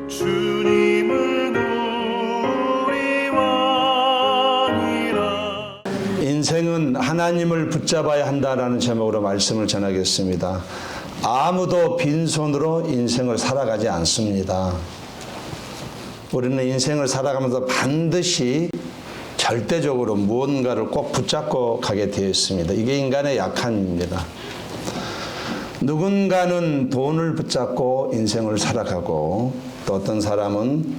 주님을 누리와니라. 인생은 하나님을 붙잡아야 한다라는 제목으로 말씀을 전하겠습니다. 아무도 빈손으로 인생을 살아가지 않습니다. 우리는 인생을 살아가면서 반드시 절대적으로 무언가를 꼭 붙잡고 가게 되어 있습니다. 이게 인간의 약함입니다. 누군가는 돈을 붙잡고 인생을 살아가고, 또 어떤 사람은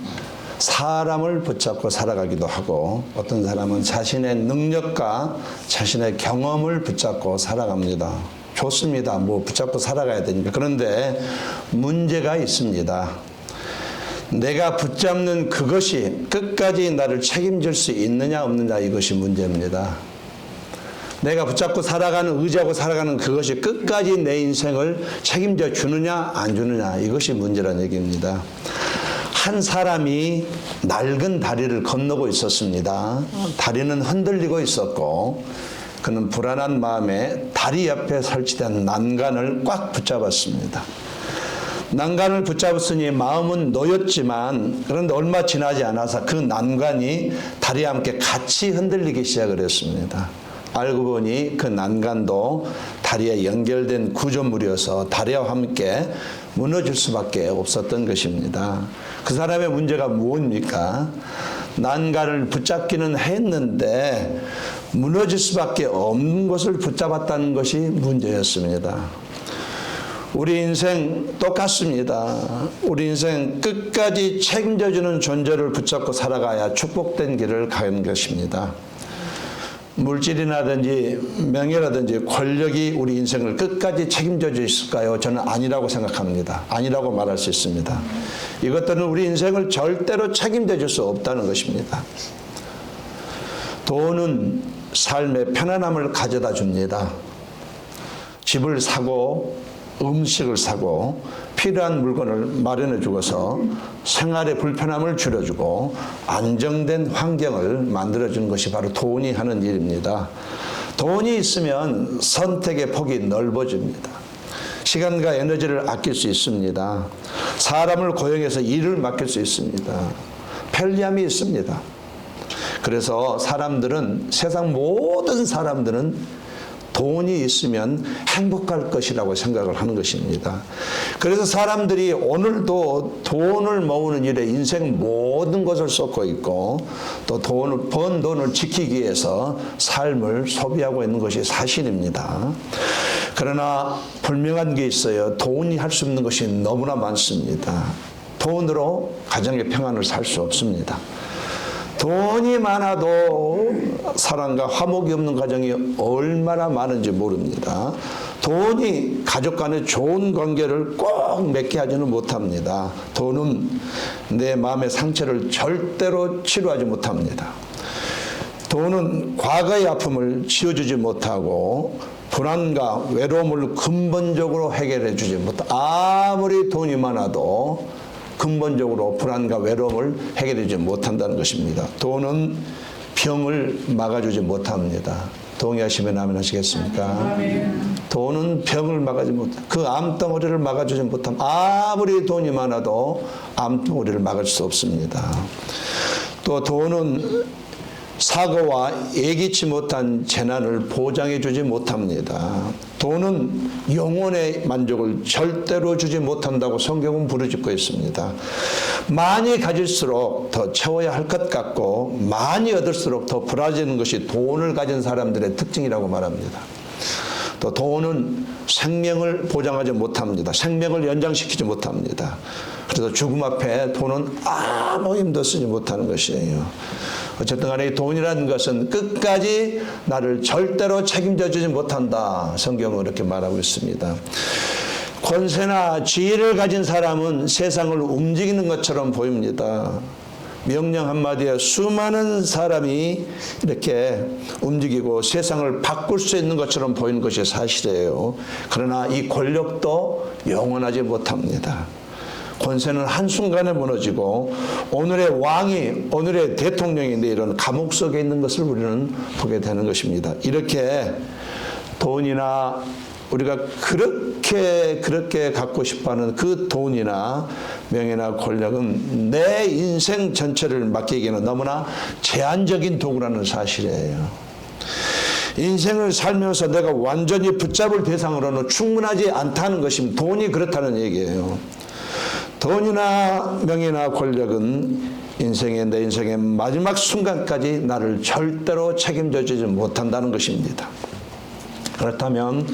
사람을 붙잡고 살아가기도 하고, 어떤 사람은 자신의 능력과 자신의 경험을 붙잡고 살아갑니다. 좋습니다. 뭐 붙잡고 살아가야 되니까. 그런데 문제가 있습니다. 내가 붙잡는 그것이 끝까지 나를 책임질 수 있느냐 없느냐, 이것이 문제입니다. 내가 붙잡고 살아가는, 의지하고 살아가는 그것이 끝까지 내 인생을 책임져 주느냐 안 주느냐, 이것이 문제라는 얘기입니다. 한 사람이 낡은 다리를 건너고 있었습니다. 다리는 흔들리고 있었고, 그는 불안한 마음에 다리 옆에 설치된 난간을 꽉 붙잡았습니다. 난간을 붙잡았으니 마음은 놓였지만, 그런데 얼마 지나지 않아서 그 난간이 다리와 함께 같이 흔들리기 시작을 했습니다. 알고 보니 그 난간도 다리에 연결된 구조물이어서 다리와 함께 무너질 수밖에 없었던 것입니다. 그 사람의 문제가 무엇입니까? 난간을 붙잡기는 했는데 무너질 수밖에 없는 것을 붙잡았다는 것이 문제였습니다. 우리 인생 똑같습니다. 우리 인생 끝까지 책임져주는 존재를 붙잡고 살아가야 축복된 길을 가는 것입니다. 물질이라든지 명예라든지 권력이 우리 인생을 끝까지 책임져 주실까요? 저는 아니라고 생각합니다. 아니라고 말할 수 있습니다. 이것들은 우리 인생을 절대로 책임져 줄 수 없다는 것입니다. 돈은 삶의 편안함을 가져다 줍니다. 집을 사고 음식을 사고 필요한 물건을 마련해 주고서 생활의 불편함을 줄여주고 안정된 환경을 만들어주는 것이 바로 돈이 하는 일입니다. 돈이 있으면 선택의 폭이 넓어집니다. 시간과 에너지를 아낄 수 있습니다. 사람을 고용해서 일을 맡길 수 있습니다. 편리함이 있습니다. 그래서 사람들은, 세상 모든 사람들은 돈이 있으면 행복할 것이라고 생각을 하는 것입니다. 그래서 사람들이 오늘도 돈을 모으는 일에 인생 모든 것을 쏟고 있고, 또 번 돈을 지키기 위해서 삶을 소비하고 있는 것이 사실입니다. 그러나 분명한 게 있어요. 돈이 할 수 없는 것이 너무나 많습니다. 돈으로 가정의 평안을 살 수 없습니다. 돈이 많아도 사랑과 화목이 없는 가정이 얼마나 많은지 모릅니다. 돈이 가족 간의 좋은 관계를 꼭 맺게 하지는 못합니다. 돈은 내 마음의 상처를 절대로 치료하지 못합니다. 돈은 과거의 아픔을 지워주지 못하고 불안과 외로움을 근본적으로 해결해 주지 못합니다. 아무리 돈이 많아도 근본적으로 불안과 외로움을 해결하지 못한다는 것입니다. 돈은 병을 막아주지 못합니다. 동의하시면 아멘 하시겠습니까? 돈은 병을 막아주지 못합니다. 그 암덩어리를 막아주지 못합니다. 아무리 돈이 많아도 암덩어리를 막을 수 없습니다. 또 돈은 사고와 예기치 못한 재난을 보장해 주지 못합니다. 돈은 영혼의 만족을 절대로 주지 못한다고 성경은 부르짖고 있습니다. 많이 가질수록 더 채워야 할 것 같고, 많이 얻을수록 더 불안해지는 것이 돈을 가진 사람들의 특징이라고 말합니다. 또 돈은 생명을 보장하지 못합니다. 생명을 연장시키지 못합니다. 그래서 죽음 앞에 돈은 아무 힘도 쓰지 못하는 것이에요. 어쨌든 간에 돈이라는 것은 끝까지 나를 절대로 책임져 주지 못한다. 성경은 그렇게 말하고 있습니다. 권세나 지위를 가진 사람은 세상을 움직이는 것처럼 보입니다. 명령 한마디에 수많은 사람이 이렇게 움직이고 세상을 바꿀 수 있는 것처럼 보이는 것이 사실이에요. 그러나 이 권력도 영원하지 못합니다. 권세는 한순간에 무너지고, 오늘의 왕이, 오늘의 대통령이 내일은 감옥 속에 있는 것을 우리는 보게 되는 것입니다. 이렇게 돈이나 우리가 그렇게 갖고 싶어하는 그 돈이나 명예나 권력은 내 인생 전체를 맡기기에는 너무나 제한적인 도구라는 사실이에요. 인생을 살면서 내가 완전히 붙잡을 대상으로는 충분하지 않다는 것입니다. 돈이 그렇다는 얘기예요. 돈이나 명예나 권력은 내 인생의 마지막 순간까지 나를 절대로 책임져 주지 못한다는 것입니다. 그렇다면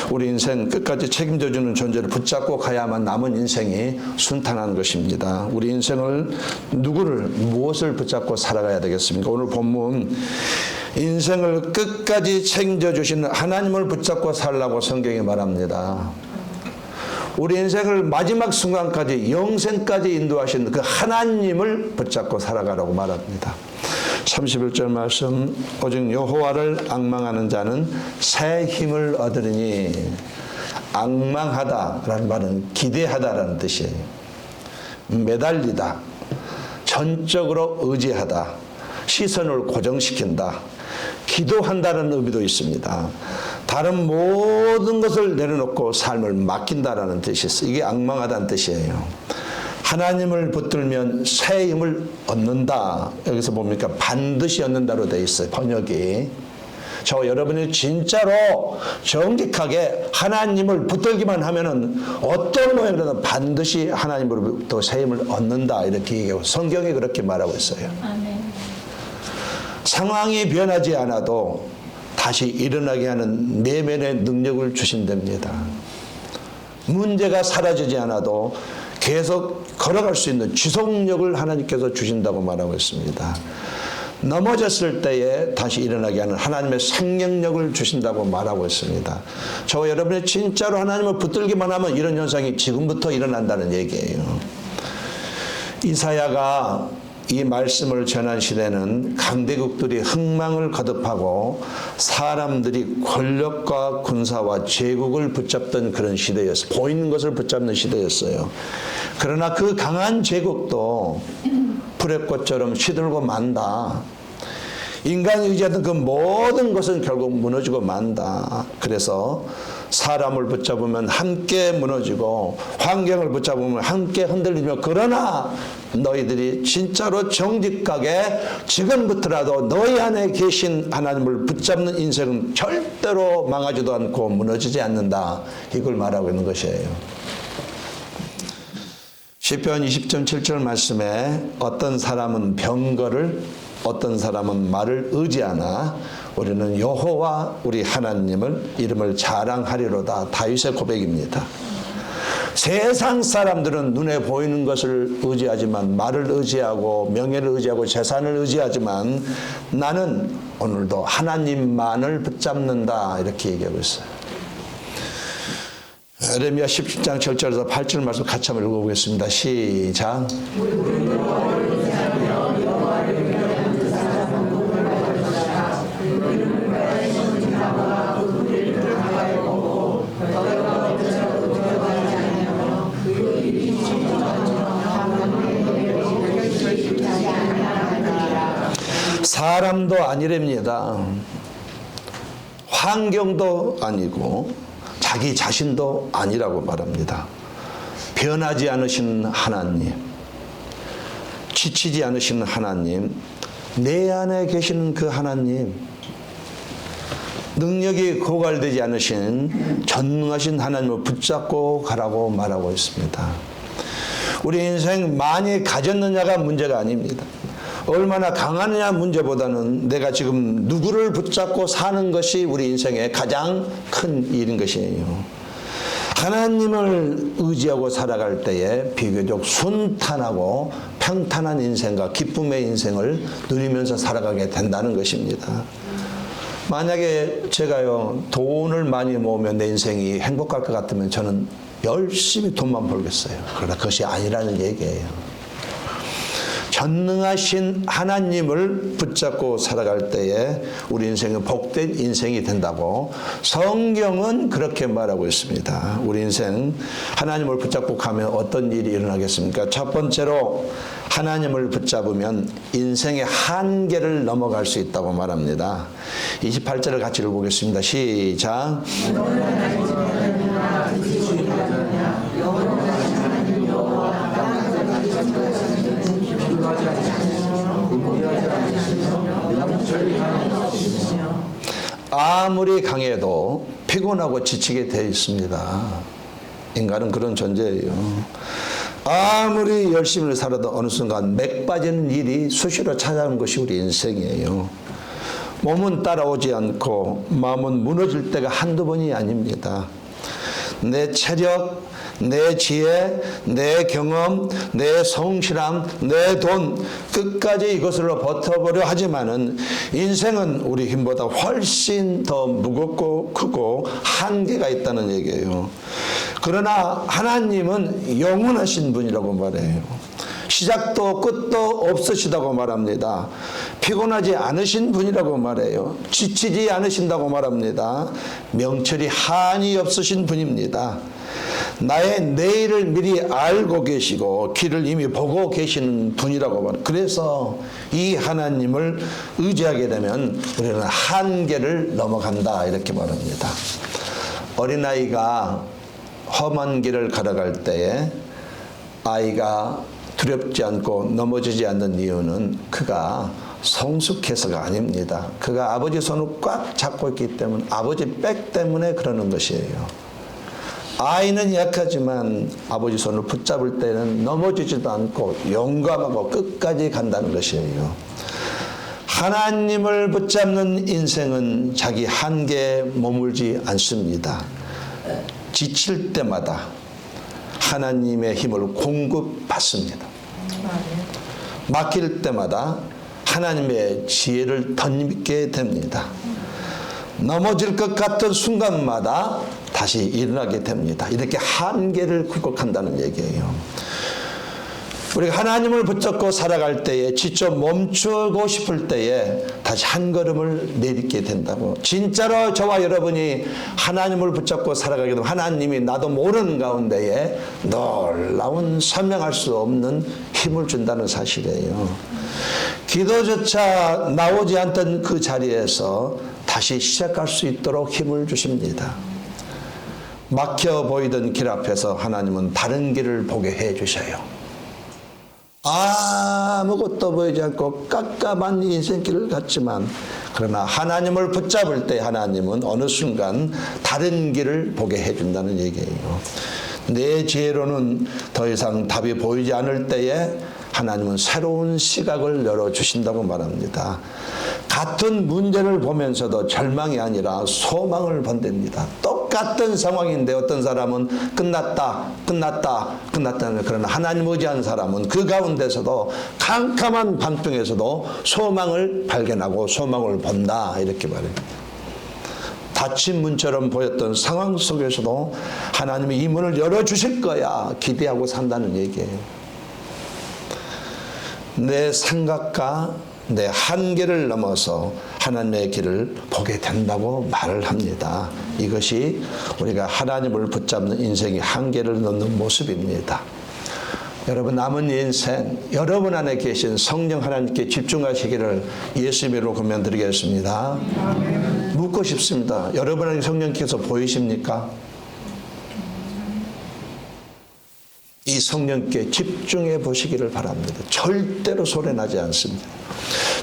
우리 인생 끝까지 책임져 주는 존재를 붙잡고 가야만 남은 인생이 순탄한 것입니다. 우리 인생을 무엇을 붙잡고 살아가야 되겠습니까? 오늘 본문 인생을 끝까지 책임져 주시는 하나님을 붙잡고 살라고 성경이 말합니다. 우리 인생을 마지막 순간까지 영생까지 인도하신 그 하나님을 붙잡고 살아가라고 말합니다. 31절 말씀, 오직 여호와를 앙망하는 자는 새 힘을 얻으리니, 앙망하다라는 말은 기대하다라는 뜻이에요. 매달리다, 전적으로 의지하다, 시선을 고정시킨다, 기도한다는 의미도 있습니다. 다른 모든 것을 내려놓고 삶을 맡긴다라는 뜻이 있어요. 이게 앙망하다는 뜻이에요. 하나님을 붙들면 새 힘을 얻는다. 여기서 뭡니까? 반드시 얻는다로 되어 있어요. 번역이. 여러분이 진짜로 정직하게 하나님을 붙들기만 하면은 어떤 모양이라도 반드시 하나님으로부터 새 힘을 얻는다. 이렇게 얘기하고 성경이 그렇게 말하고 있어요. 아멘. 상황이 변하지 않아도 다시 일어나게 하는 내면의 능력을 주신답니다. 문제가 사라지지 않아도 계속 걸어갈 수 있는 지속력을 하나님께서 주신다고 말하고 있습니다. 넘어졌을 때에 다시 일어나게 하는 하나님의 생명력을 주신다고 말하고 있습니다. 여러분이 진짜로 하나님을 붙들기만 하면 이런 현상이 지금부터 일어난다는 얘기예요. 이사야가 이 말씀을 전한 시대는 강대국들이 흥망을 거듭하고 사람들이 권력과 군사와 제국을 붙잡던 그런 시대였어요. 보이는 것을 붙잡는 시대였어요. 그러나 그 강한 제국도 불의 꽃처럼 시들고 만다. 인간이 의지하던 그 모든 것은 결국 무너지고 만다. 그래서 사람을 붙잡으면 함께 무너지고 환경을 붙잡으면 함께 흔들리며, 그러나 너희들이 진짜로 정직하게 지금부터라도 너희 안에 계신 하나님을 붙잡는 인생은 절대로 망하지도 않고 무너지지 않는다. 이걸 말하고 있는 것이에요. 시편 20편 7절 말씀에 어떤 사람은 병거를, 어떤 사람은 말을 의지하나 우리는 여호와 우리 하나님을 이름을 자랑하리로다. 다윗의 고백입니다. 세상 사람들은 눈에 보이는 것을 의지하지만, 말을 의지하고 명예를 의지하고 재산을 의지하지만, 나는 오늘도 하나님만을 붙잡는다. 이렇게 얘기하고 있어요. 에레미야 17장 7절에서 8절 말씀 같이 한번 읽어보겠습니다. 시작. 사람도 아니랍니다. 환경도 아니고 자기 자신도 아니라고 말합니다. 변하지 않으신 하나님, 지치지 않으신 하나님, 내 안에 계시는 그 하나님, 능력이 고갈되지 않으신 전능하신 하나님을 붙잡고 가라고 말하고 있습니다. 우리 인생 많이 가졌느냐가 문제가 아닙니다. 얼마나 강하느냐 문제보다는 내가 지금 누구를 붙잡고 사는 것이 우리 인생의 가장 큰 일인 것이에요. 하나님을 의지하고 살아갈 때에 비교적 순탄하고 평탄한 인생과 기쁨의 인생을 누리면서 살아가게 된다는 것입니다. 만약에 제가요 돈을 많이 모으면 내 인생이 행복할 것 같으면 저는 열심히 돈만 벌겠어요. 그러나 그것이 아니라는 얘기예요. 전능하신 하나님을 붙잡고 살아갈 때에 우리 인생은 복된 인생이 된다고 성경은 그렇게 말하고 있습니다. 우리 인생 하나님을 붙잡고 가면 어떤 일이 일어나겠습니까? 첫 번째로 하나님을 붙잡으면 인생의 한계를 넘어갈 수 있다고 말합니다. 28절을 같이 읽어보겠습니다. 시작. 아무리 강해도 피곤하고 지치게 되어 있습니다. 인간은 그런 존재예요. 아무리 열심히 살아도 어느 순간 맥 빠지는 일이 수시로 찾아오는 것이 우리 인생이에요. 몸은 따라오지 않고 마음은 무너질 때가 한두 번이 아닙니다. 내 체력, 내 지혜, 내 경험, 내 성실함, 내 돈 끝까지 이것으로 버텨보려 하지만은 인생은 우리 힘보다 훨씬 더 무겁고 크고 한계가 있다는 얘기예요. 그러나 하나님은 영원하신 분이라고 말해요. 시작도 끝도 없으시다고 말합니다. 피곤하지 않으신 분이라고 말해요. 지치지 않으신다고 말합니다. 명철이 한이 없으신 분입니다. 나의 내일을 미리 알고 계시고 길을 이미 보고 계시는 분이라고 말해요. 그래서 이 하나님을 의지하게 되면 우리는 한계를 넘어간다 이렇게 말합니다. 어린아이가 험한 길을 걸어갈 때에 아이가 두렵지 않고 넘어지지 않는 이유는 그가 성숙해서가 아닙니다. 그가 아버지 손을 꽉 잡고 있기 때문에 아버지 백 때문에 그러는 것이에요. 아이는 약하지만 아버지 손을 붙잡을 때는 넘어지지도 않고 용감하고 끝까지 간다는 것이에요. 하나님을 붙잡는 인생은 자기 한계에 머물지 않습니다. 지칠 때마다 하나님의 힘을 공급받습니다. 막힐 때마다 하나님의 지혜를 덧입게 됩니다. 넘어질 것 같은 순간마다 다시 일어나게 됩니다. 이렇게 한계를 극복한다는 얘기예요. 우리가 하나님을 붙잡고 살아갈 때에 지쳐 멈추고 싶을 때에 다시 한 걸음을 내딛게 된다고. 진짜로 저와 여러분이 하나님을 붙잡고 살아가게 되면 하나님이 나도 모르는 가운데에 놀라운 설명할 수 없는 힘을 준다는 사실이에요. 기도조차 나오지 않던 그 자리에서 다시 시작할 수 있도록 힘을 주십니다. 막혀 보이던 길 앞에서 하나님은 다른 길을 보게 해 주셔요. 아무것도 보이지 않고 깝깝한 인생길을 갔지만 그러나 하나님을 붙잡을 때 하나님은 어느 순간 다른 길을 보게 해준다는 얘기예요. 내 지혜로는 더 이상 답이 보이지 않을 때에 하나님은 새로운 시각을 열어주신다고 말합니다. 같은 문제를 보면서도 절망이 아니라 소망을 번댑니다. 똑같은 상황인데 어떤 사람은 끝났다 그러나 하나님 의지한 사람은 그 가운데서도 캄캄한 밤중에서도 소망을 발견하고 소망을 본다 이렇게 말합니다. 닫힌 문처럼 보였던 상황 속에서도 하나님이 이 문을 열어주실 거야 기대하고 산다는 얘기예요. 내 생각과 내 한계를 넘어서 하나님의 길을 보게 된다고 말을 합니다. 이것이 우리가 하나님을 붙잡는 인생의 한계를 넘는 모습입니다. 여러분 남은 인생 여러분 안에 계신 성령 하나님께 집중하시기를 예수님으로 권면드리겠습니다. 묻고 싶습니다. 여러분 안에 성령께서 보이십니까? 이 성령께 집중해 보시기를 바랍니다. 절대로 소리나지 않습니다.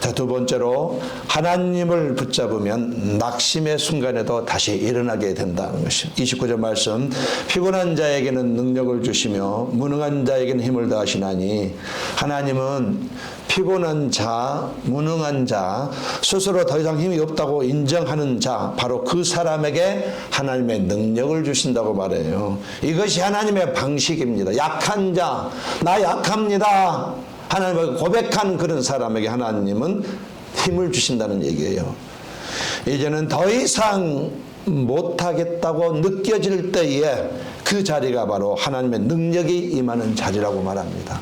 자, 두 번째로 하나님을 붙잡으면 낙심의 순간에도 다시 일어나게 된다는 것입니다. 29절 말씀 피곤한 자에게는 능력을 주시며 무능한 자에게는 힘을 더하시나니 하나님은 피곤한 자, 무능한 자, 스스로 더 이상 힘이 없다고 인정하는 자, 바로 그 사람에게 하나님의 능력을 주신다고 말해요. 이것이 하나님의 방식입니다. 약한 자, 나 약합니다. 하나님을 고백한 그런 사람에게 하나님은 힘을 주신다는 얘기예요. 이제는 더 이상 못하겠다고 느껴질 때에 그 자리가 바로 하나님의 능력이 임하는 자리라고 말합니다.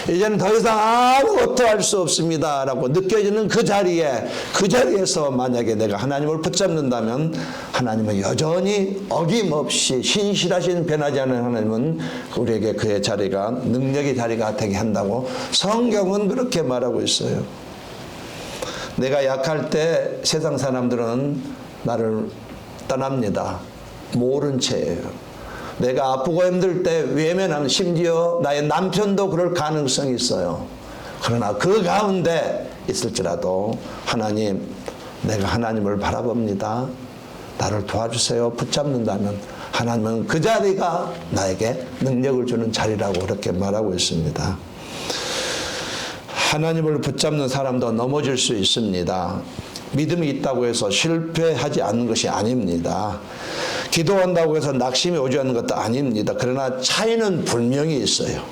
이제는 더 이상 아무것도 할 수 없습니다 라고 느껴지는 그 자리에서 만약에 내가 하나님을 붙잡는다면 하나님은 여전히 어김없이 신실하신 변하지 않는 하나님은 우리에게 그의 자리가 능력의 자리가 되게 한다고 성경은 그렇게 말하고 있어요. 내가 약할 때 세상 사람들은 나를 떠납니다. 모른 채예요. 내가 아프고 힘들 때 외면하는 심지어 나의 남편도 그럴 가능성이 있어요. 그러나 그 가운데 있을지라도 하나님 내가 하나님을 바라봅니다. 나를 도와주세요. 붙잡는다면 하나님은 그 자리가 나에게 능력을 주는 자리라고 그렇게 말하고 있습니다. 하나님을 붙잡는 사람도 넘어질 수 있습니다. 믿음이 있다고 해서 실패하지 않는 것이 아닙니다. 기도한다고 해서 낙심이 오지 않는 것도 아닙니다. 그러나 차이는 분명히 있어요.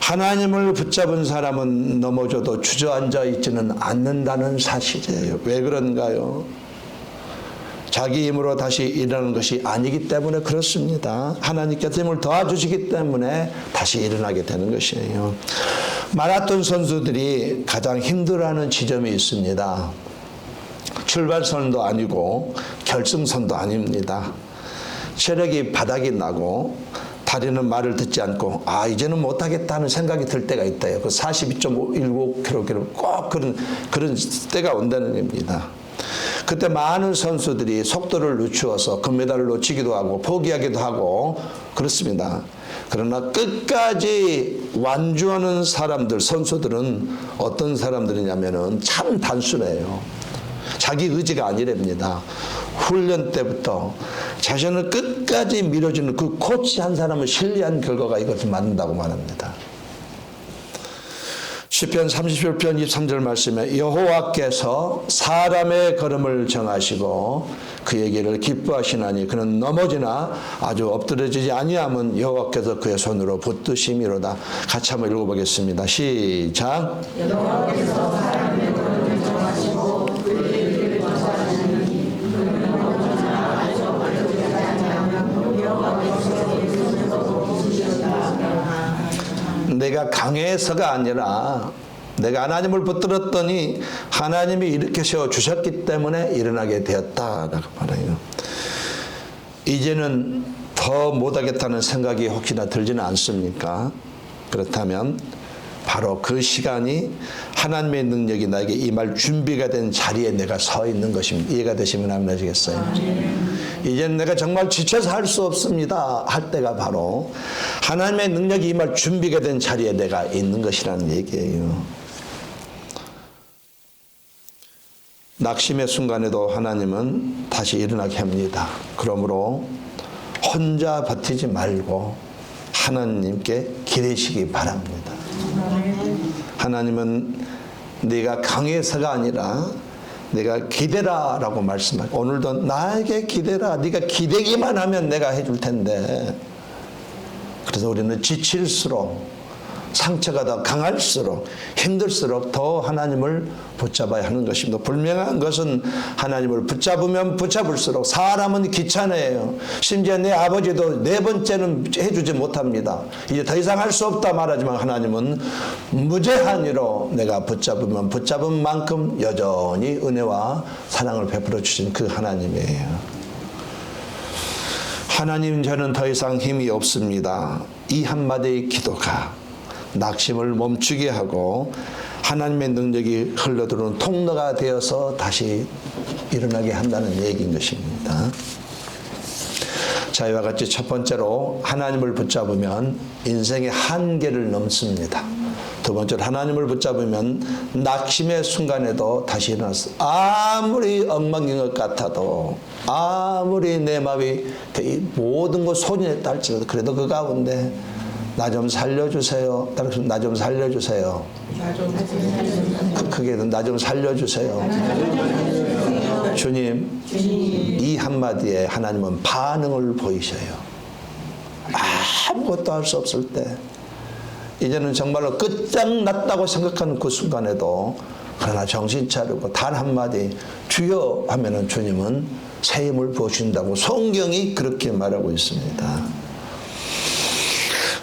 하나님을 붙잡은 사람은 넘어져도 주저앉아 있지는 않는다는 사실이에요. 왜 그런가요? 자기 힘으로 다시 일어나는 것이 아니기 때문에 그렇습니다. 하나님께서 힘을 도와주시기 때문에 다시 일어나게 되는 것이에요. 마라톤 선수들이 가장 힘들어하는 지점이 있습니다. 출발선도 아니고 결승선도 아닙니다. 체력이 바닥이 나고 다리는 말을 듣지 않고 이제는 못하겠다는 생각이 들 때가 있대요. 그 42.19km 꼭 그런 때가 온다는 겁니다. 그때 많은 선수들이 속도를 늦추어서 금메달을 놓치기도 하고 포기하기도 하고 그렇습니다. 그러나 끝까지 완주하는 사람들, 선수들은 어떤 사람들이냐면은 참 단순해요. 자기 의지가 아니랍니다. 훈련 때부터 자신을 끝까지 밀어주는 그 코치 한 사람을 신뢰한 결과가 이것을 만든다고 말합니다. 시편 37편 23절 말씀에 여호와께서 사람의 걸음을 정하시고 그의 길을 기뻐하시나니 그는 넘어지나 아주 엎드러지지 아니함은 여호와께서 그의 손으로 붙드심이로다. 같이 한번 읽어보겠습니다. 시작. 여호와께서 사람의 걸음을 정하시고 그의 길을 기뻐하시나니 그는 넘어지나 아주 엎드러지지 아니함은 여호와께서 그의 손으로 붙드심이로다. 내가 강해서가 아니라 내가 하나님을 붙들었더니 하나님이 이렇게 세워주셨기 때문에 일어나게 되었다라고 말해요. 이제는 더 못하겠다는 생각이 혹시나 들지는 않습니까? 그렇다면 바로 그 시간이 하나님의 능력이 나에게 임할 준비가 된 자리에 내가 서 있는 것입니다. 이해가 되시면 아멘 하시겠어요? 이제는 내가 정말 지쳐서 할 수 없습니다 할 때가 바로 하나님의 능력이 임할 준비가 된 자리에 내가 있는 것이라는 얘기예요. 낙심의 순간에도 하나님은 다시 일어나게 합니다. 그러므로 혼자 버티지 말고 하나님께 기대시기 바랍니다. 하나님은 네가 강해서가 아니라 내가 기대라 라고 말씀하고 오늘도 나에게 기대라. 네가 기대기만 하면 내가 해줄 텐데. 그래서 우리는 지칠수록 상처가 더 강할수록 힘들수록 더 하나님을 붙잡아야 하는 것입니다. 분명한 것은 하나님을 붙잡으면 붙잡을수록 사람은 귀찮아요. 심지어 내 아버지도 네 번째는 해주지 못합니다. 이제 더 이상 할 수 없다 말하지만 하나님은 무제한으로 내가 붙잡으면 붙잡은 만큼 여전히 은혜와 사랑을 베풀어 주신 그 하나님이에요. 하나님 저는 더 이상 힘이 없습니다. 이 한마디의 기도가 낙심을 멈추게 하고 하나님의 능력이 흘러들어오는 통로가 되어서 다시 일어나게 한다는 얘기인 것입니다. 자, 이와 같이 첫 번째로 하나님을 붙잡으면 인생의 한계를 넘습니다. 두 번째로 하나님을 붙잡으면 낙심의 순간에도 다시 일어나서 아무리 엉망인 것 같아도 아무리 내 마음이 모든 것 소진했다 할지라도 그래도 그 가운데 나 좀 살려주세요. 나 좀 살려주세요. 크게 나 좀 살려주세요. 주님, 이 한마디에 하나님은 반응을 보이셔요. 아무것도 할 수 없을 때 이제는 정말로 끝장났다고 생각하는 그 순간에도 그러나 정신 차리고 단 한마디 주여 하면은 주님은 새 힘을 부어준다고 성경이 그렇게 말하고 있습니다.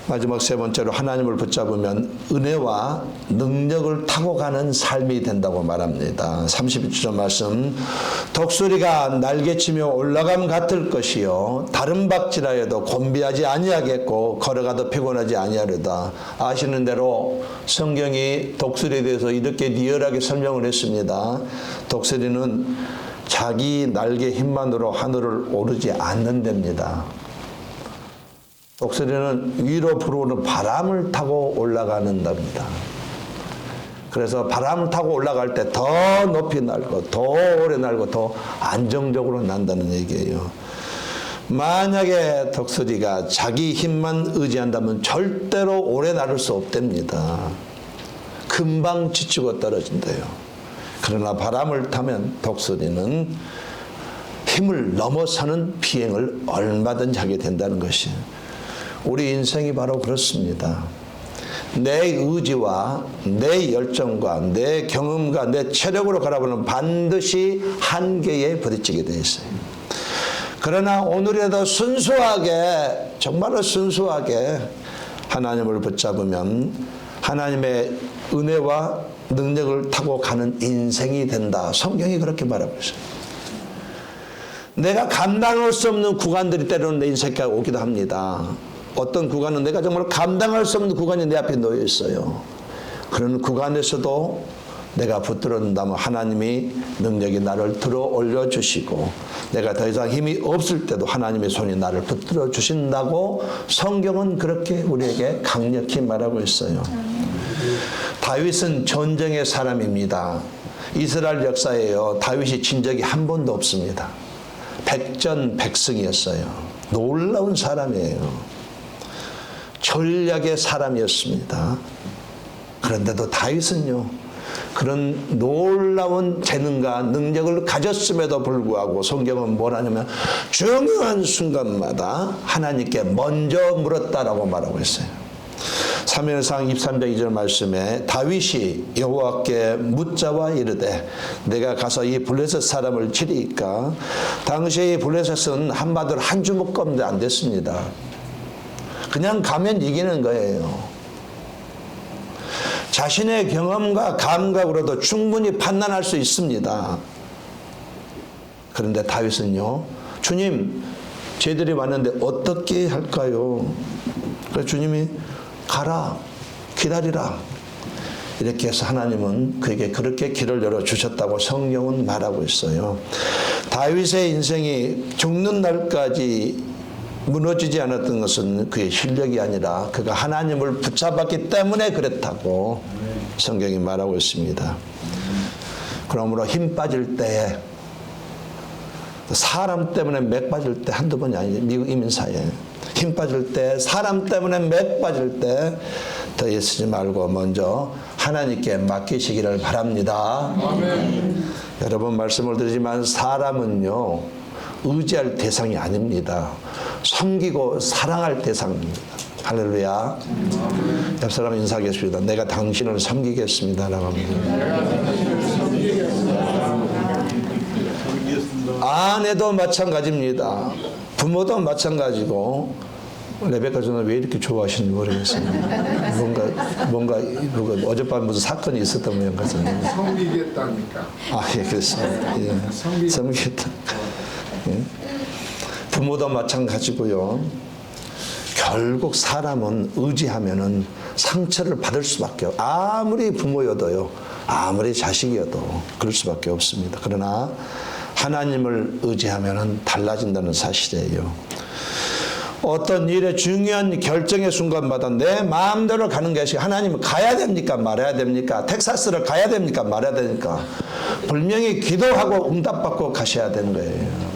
마지막 세 번째로 하나님을 붙잡으면 은혜와 능력을 타고 가는 삶이 된다고 말합니다. 31절 말씀 독수리가 날개치며 올라감 같을 것이요 다른 박질하여도 곤비하지 아니하겠고 걸어가도 피곤하지 아니하리다. 아시는 대로 성경이 독수리에 대해서 이렇게 리얼하게 설명을 했습니다. 독수리는 자기 날개 힘만으로 하늘을 오르지 않는답니다. 독수리는 위로 불어오는 바람을 타고 올라가는답니다. 그래서 바람을 타고 올라갈 때 더 높이 날고 더 오래 날고 더 안정적으로 난다는 얘기예요. 만약에 독수리가 자기 힘만 의지한다면 절대로 오래 날을 수 없답니다. 금방 지치고 떨어진대요. 그러나 바람을 타면 독수리는 힘을 넘어서는 비행을 얼마든지 하게 된다는 것이, 우리 인생이 바로 그렇습니다. 내 의지와 내 열정과 내 경험과 내 체력으로 가라보면 반드시 한계에 부딪히게 되어 있어요. 그러나 오늘이라도 순수하게, 정말로 순수하게 하나님을 붙잡으면 하나님의 은혜와 능력을 타고 가는 인생이 된다. 성경이 그렇게 말하고 있어요. 내가 감당할 수 없는 구간들이 때로는 내 인생에 오기도 합니다. 어떤 구간은 내가 정말 감당할 수 없는 구간이 내 앞에 놓여 있어요. 그런 구간에서도 내가 붙들어준다면 하나님이 능력이 나를 들어 올려주시고, 내가 더 이상 힘이 없을 때도 하나님의 손이 나를 붙들어 주신다고 성경은 그렇게 우리에게 강력히 말하고 있어요. 다윗은 전쟁의 사람입니다. 이스라엘 역사에요, 다윗이 진 적이 한 번도 없습니다. 백전백승이었어요. 놀라운 사람이에요. 전략의 사람이었습니다. 그런데도 다윗은요, 그런 놀라운 재능과 능력을 가졌음에도 불구하고 성경은 뭐라냐면 중요한 순간마다 하나님께 먼저 물었다라고 말하고 있어요. 사무엘상 23장 2절 말씀에 다윗이 여호와께 묻자와 이르되 내가 가서 이 블레셋 사람을 치리이까. 당시에 이 블레셋은 한마디로 한 주먹검도 안 됐습니다. 그냥 가면 이기는 거예요. 자신의 경험과 감각으로도 충분히 판단할 수 있습니다. 그런데 다윗은요, 주님, 쟤들이 왔는데 어떻게 할까요? 그래서 주님이 가라, 기다리라. 이렇게 해서 하나님은 그에게 그렇게 길을 열어주셨다고 성경은 말하고 있어요. 다윗의 인생이 죽는 날까지 무너지지 않았던 것은 그의 실력이 아니라 그가 하나님을 붙잡았기 때문에 그랬다고 성경이 말하고 있습니다. 그러므로 힘 빠질 때, 사람 때문에 맥 빠질 때 한두 번이 아니죠. 미국 이민사회에 힘 빠질 때, 사람 때문에 맥 빠질 때 더 애쓰지 말고 먼저 하나님께 맡기시기를 바랍니다. 아멘. 여러분 말씀을 드리지만 사람은요, 의지할 대상이 아닙니다. 섬기고 사랑할 대상입니다. 할렐루야. 옆 사람 인사하겠습니다. 내가 당신을 섬기겠습니다. 라고 합니다. 아내도 마찬가지입니다. 부모도 마찬가지고. 레베카 저는 왜 이렇게 좋아하시는지 모르겠어요. 뭔가 어젯밤 무슨 사건이 있었던 모양 같은데. 섬기겠다니까. 아, 예, 그렇습니다. 예. 섬기겠다. 예. 부모도 마찬가지고요. 결국 사람은 의지하면은 상처를 받을 수밖에 아무리 부모여도요, 아무리 자식이어도 그럴 수밖에 없습니다. 그러나 하나님을 의지하면은 달라진다는 사실이에요. 어떤 일의 중요한 결정의 순간마다 내 마음대로 가는 것이, 하나님 가야 됩니까 말아야 됩니까? 텍사스를 가야 됩니까 말아야 됩니까? 분명히 기도하고 응답받고 가셔야 되는 거예요.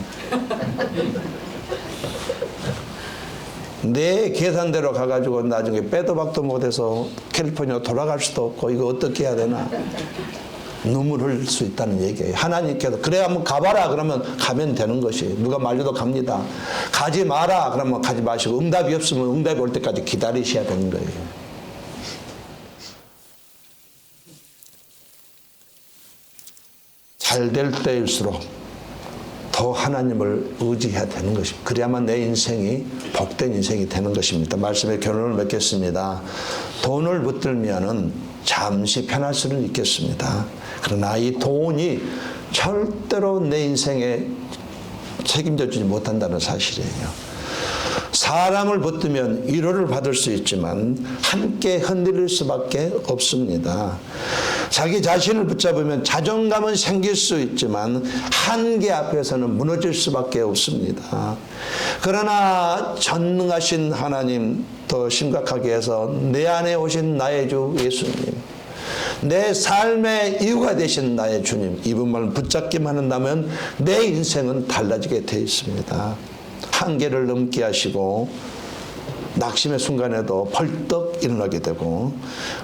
내 계산대로 가가지고 나중에 빼도 박도 못해서 캘리포니아 돌아갈 수도 없고, 이거 어떻게 해야 되나? 눈물 흘릴 수 있다는 얘기예요. 하나님께서 그래 한번 가봐라 그러면 가면 되는 것이, 누가 말려도 갑니다. 가지 마라 그러면 가지 마시고, 응답이 없으면 응답이 올 때까지 기다리셔야 되는 거예요. 잘 될 때일수록 더 하나님을 의지해야 되는 것입니다. 그래야만 내 인생이 복된 인생이 되는 것입니다. 말씀의 결론을 맺겠습니다. 돈을 붙들면은 잠시 편할 수는 있겠습니다. 그러나 이 돈이 절대로 내 인생에 책임져 주지 못한다는 사실이에요. 사람을 붙들면 위로를 받을 수 있지만 함께 흔들릴 수밖에 없습니다. 자기 자신을 붙잡으면 자존감은 생길 수 있지만 한계 앞에서는 무너질 수밖에 없습니다. 그러나 전능하신 하나님, 더 심각하게 해서 내 안에 오신 나의 주 예수님, 내 삶의 이유가 되신 나의 주님, 이분만을 붙잡기만 한다면 내 인생은 달라지게 되어 있습니다. 한계를 넘게 하시고 낙심의 순간에도 벌떡 일어나게 되고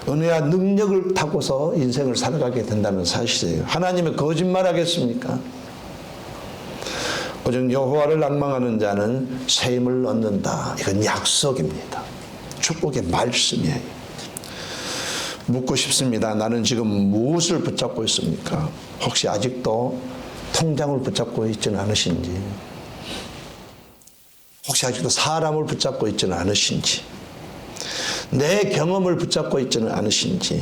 은혜와 능력을 타고서 인생을 살아가게 된다는 사실이에요. 하나님이 거짓말하겠습니까? 오직 여호와를 낭망하는 자는 새 힘을 얻는다. 이건 약속입니다. 축복의 말씀이에요. 묻고 싶습니다. 나는 지금 무엇을 붙잡고 있습니까? 혹시 아직도 통장을 붙잡고 있지는 않으신지, 혹시 아직도 사람을 붙잡고 있지는 않으신지, 내 경험을 붙잡고 있지는 않으신지,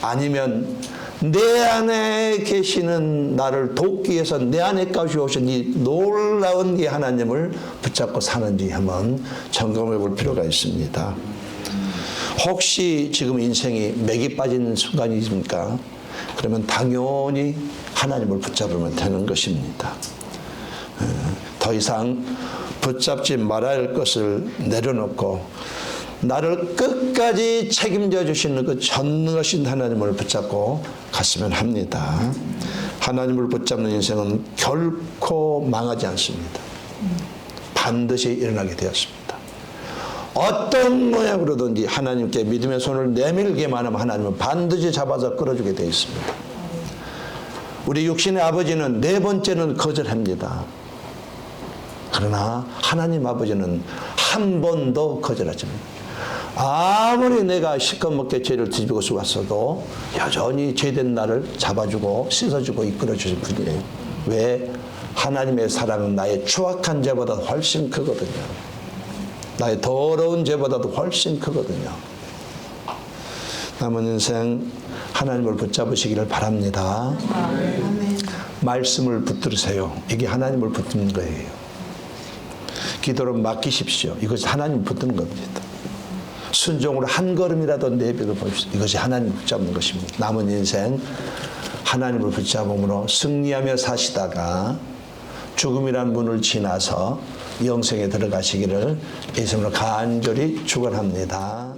아니면 내 안에 계시는 나를 돕기 위해서 내 안에까지 오신 이 놀라운 이 하나님을 붙잡고 사는지 한번 점검해 볼 필요가 있습니다. 혹시 지금 인생이 맥이 빠진 순간이십니까? 그러면 당연히 하나님을 붙잡으면 되는 것입니다. 더 이상 붙잡지 말아야 할 것을 내려놓고 나를 끝까지 책임져 주시는 그 전능하신 하나님을 붙잡고 갔으면 합니다. 하나님을 붙잡는 인생은 결코 망하지 않습니다. 반드시 일어나게 되었습니다. 어떤 모양으로든지 하나님께 믿음의 손을 내밀기만 하면 하나님은 반드시 잡아서 끌어주게 되어 있습니다. 우리 육신의 아버지는 네 번째는 거절합니다. 그러나 하나님 아버지는 한 번도 거절하지 않습니다. 아무리 내가 시커멓게 죄를 뒤집고 왔어도 여전히 죄된 나를 잡아주고 씻어주고 이끌어주신 분이에요. 왜? 하나님의 사랑은 나의 추악한 죄보다 훨씬 크거든요. 나의 더러운 죄보다도 훨씬 크거든요. 남은 인생 하나님을 붙잡으시기를 바랍니다. 말씀을 붙들으세요. 이게 하나님을 붙드는 거예요. 기도를 맡기십시오. 이것이 하나님 붙드는 겁니다. 순종으로 한 걸음이라도 내비를 보십시오. 이것이 하나님 붙잡는 것입니다. 남은 인생 하나님을 붙잡음으로 승리하며 사시다가 죽음이란 문을 지나서 영생에 들어가시기를 예수님으로 간절히 축원합니다.